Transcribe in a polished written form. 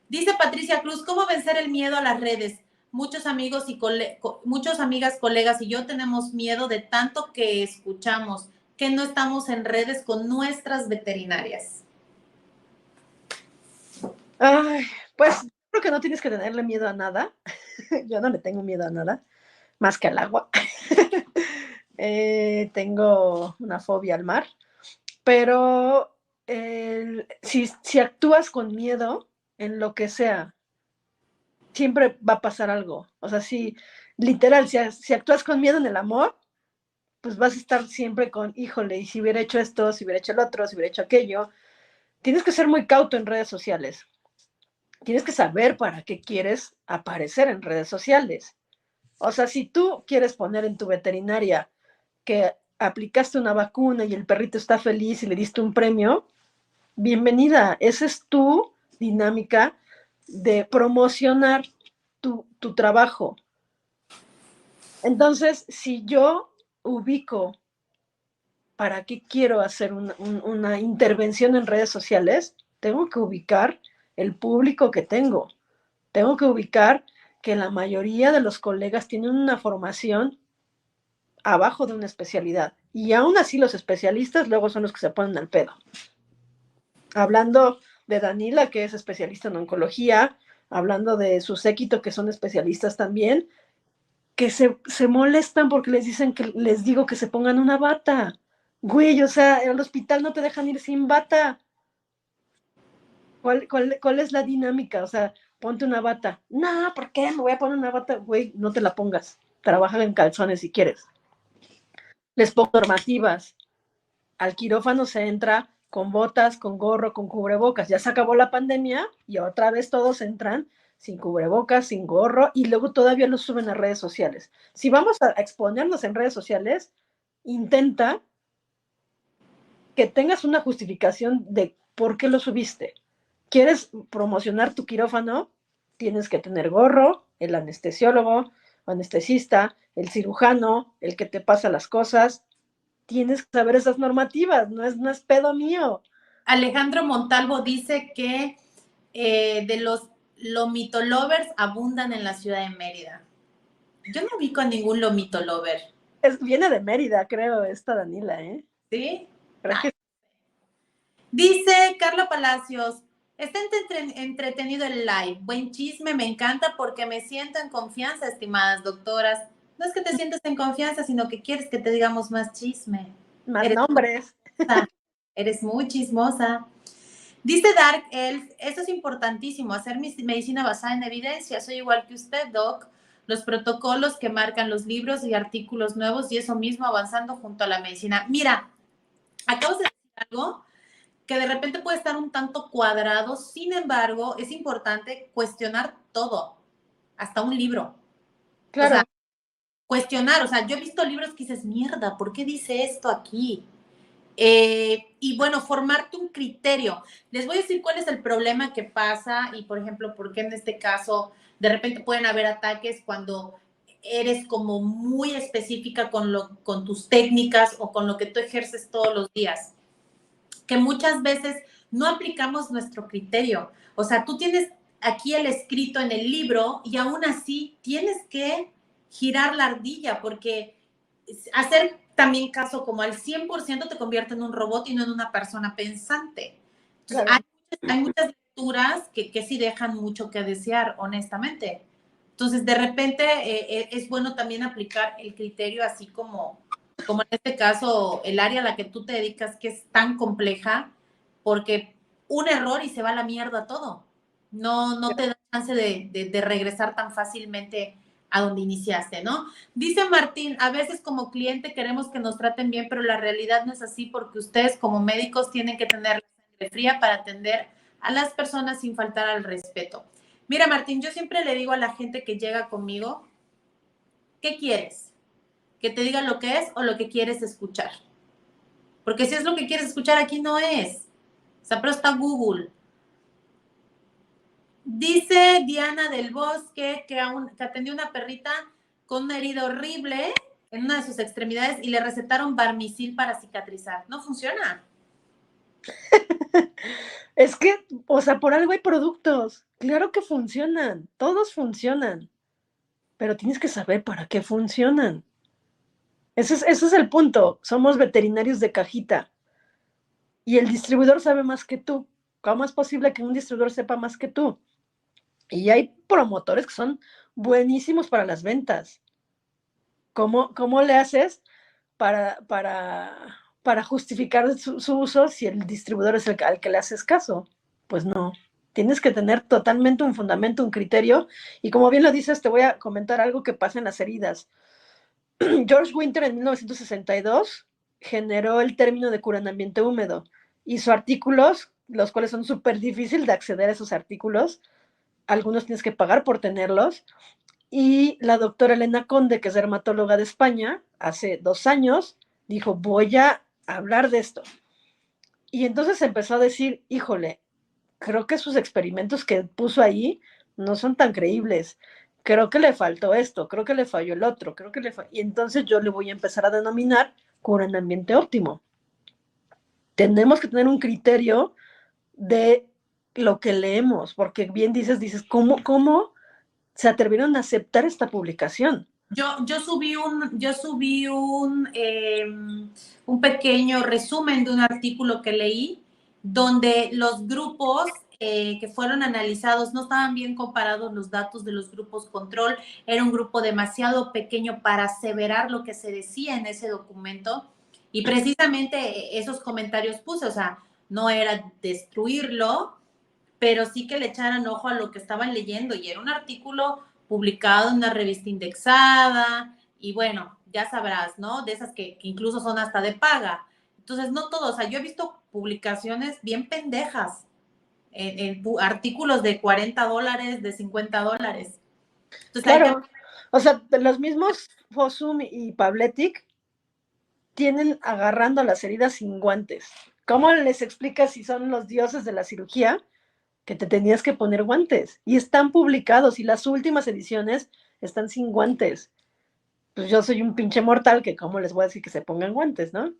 Dice Patricia Cruz, ¿cómo vencer el miedo a las redes? Muchos amigos y muchas amigas, colegas y yo tenemos miedo de tanto que escuchamos que no estamos en redes con nuestras veterinarias. Ay, pues creo que no tienes que tenerle miedo a nada. Yo no le tengo miedo a nada, más que al agua. Tengo una fobia al mar, pero si actúas con miedo en lo que sea, siempre va a pasar algo. O sea, si literal, si actúas con miedo en el amor, pues vas a estar siempre con, híjole, y si hubiera hecho esto, si hubiera hecho el otro, si hubiera hecho aquello. Tienes que ser muy cauto en redes sociales. Tienes que saber para qué quieres aparecer en redes sociales. O sea, si tú quieres poner en tu veterinaria que aplicaste una vacuna y el perrito está feliz y le diste un premio, bienvenida. Esa es tu dinámica de promocionar tu trabajo. Entonces, si yo ubico para qué quiero hacer una intervención en redes sociales, tengo que ubicar el público que tengo. Tengo que ubicar que la mayoría de los colegas tienen una formación abajo de una especialidad. Y aún así los especialistas luego son los que se ponen al pedo. Hablando de Danila, que es especialista en oncología, hablando de su séquito, que son especialistas también, que se molestan porque les dicen que les digo que se pongan una bata. Güey, o sea, en el hospital no te dejan ir sin bata. ¿Cuál es la dinámica? O sea, ponte una bata. No, ¿por qué me voy a poner una bata? Güey, no te la pongas. Trabaja en calzones si quieres. Les pongo normativas. Al quirófano se entra con botas, con gorro, con cubrebocas. Ya se acabó la pandemia y otra vez todos entran sin cubrebocas, sin gorro, y luego todavía lo suben a redes sociales. Si vamos a exponernos en redes sociales, intenta que tengas una justificación de por qué lo subiste. ¿Quieres promocionar tu quirófano? Tienes que tener gorro, el anestesiólogo, anestesista, el cirujano, el que te pasa las cosas. Tienes que saber esas normativas, no es pedo mío. Alejandro Montalvo dice que de los lomitolover abundan en la ciudad de Mérida. Yo no ubico a ningún lomitolover. Viene de Mérida, creo, esta Danila, ¿eh? ¿Sí? Creo que... Dice Carla Palacios, está entretenido el live. Buen chisme, me encanta porque me siento en confianza, estimadas doctoras. No es que te sientes en confianza, sino que quieres que te digamos más chisme. Más nombres. Eres muy chismosa. Dice Dark Elf, eso es importantísimo, hacer medicina basada en evidencia. Soy igual que usted, Doc. Los protocolos que marcan los libros y artículos nuevos y eso mismo avanzando junto a la medicina. Mira, acabas de decir algo que de repente puede estar un tanto cuadrado, sin embargo, es importante cuestionar todo, hasta un libro. Claro. O sea, cuestionar, o sea, yo he visto libros que dices, mierda, ¿por qué dice esto aquí? Y bueno, formarte un criterio. Les voy a decir cuál es el problema que pasa y, por ejemplo, por qué en este caso de repente pueden haber ataques cuando eres como muy específica con tus técnicas o con lo que tú ejerces todos los días. Que muchas veces no aplicamos nuestro criterio. O sea, tú tienes aquí el escrito en el libro y aún así tienes que girar la ardilla porque hacer también caso como al 100% te convierte en un robot y no en una persona pensante. Entonces, Claro. hay muchas lecturas que sí dejan mucho que desear, honestamente. Entonces, de repente es bueno también aplicar el criterio así como en este caso, el área a la que tú te dedicas, que es tan compleja, porque un error y se va a la mierda todo. No te da chance de regresar tan fácilmente a donde iniciaste, ¿no? Dice Martín, a veces como cliente queremos que nos traten bien, pero la realidad no es así porque ustedes como médicos tienen que tener la sangre fría para atender a las personas sin faltar al respeto. Mira, Martín, yo siempre le digo a la gente que llega conmigo, ¿qué quieres? ¿Que te diga lo que es o lo que quieres escuchar? Porque si es lo que quieres escuchar, aquí no es. O sea, pero está Google. Dice Diana del Bosque que atendió una perrita con una herida horrible en una de sus extremidades y le recetaron Barmisil para cicatrizar. No funciona. Es que, o sea, por algo hay productos. Claro que funcionan, todos funcionan, pero tienes que saber para qué funcionan. Ese es el punto. Somos veterinarios de cajita y el distribuidor sabe más que tú. ¿Cómo es posible que un distribuidor sepa más que tú? Y hay promotores que son buenísimos para las ventas. ¿Cómo le haces para justificar su uso si el distribuidor es al que le haces caso? Pues no. Tienes que tener totalmente un fundamento, un criterio. Y como bien lo dices, te voy a comentar algo que pasa en las heridas. George Winter en 1962 generó el término de cura en ambiente húmedo. Hizo artículos, los cuales son súper difíciles de acceder a esos artículos. Algunos tienes que pagar por tenerlos. Y la doctora Elena Conde, que es dermatóloga de España, hace 2 años, dijo, voy a hablar de esto. Y entonces empezó a decir, híjole, creo que sus experimentos que puso ahí no son tan creíbles. Creo que le faltó esto, creo que le falló el otro, creo que le falló. Y entonces yo le voy a empezar a denominar cura en ambiente óptimo. Tenemos que tener un criterio de lo que leemos, porque bien dices, ¿cómo se atrevieron a aceptar esta publicación? Yo subí un pequeño resumen de un artículo que leí donde los grupos que fueron analizados no estaban bien comparados los datos de los grupos control. Era un grupo demasiado pequeño para aseverar lo que se decía en ese documento. Y precisamente esos comentarios puse, o sea, no era destruirlo, pero sí que le echaran ojo a lo que estaban leyendo. Y era un artículo publicado en una revista indexada, y bueno, ya sabrás, ¿no? De esas que incluso son hasta de paga. Entonces, no todo, o sea, yo he visto publicaciones bien pendejas, en artículos de $40, de $50. Entonces, hay que... Claro, o sea, los mismos Fossum y Pavletic tienen agarrando las heridas sin guantes. ¿Cómo les explicas si son los dioses de la cirugía que te tenías que poner guantes? Y están publicados y las últimas ediciones están sin guantes. Pues yo soy un pinche mortal que cómo les voy a decir que se pongan guantes, ¿no?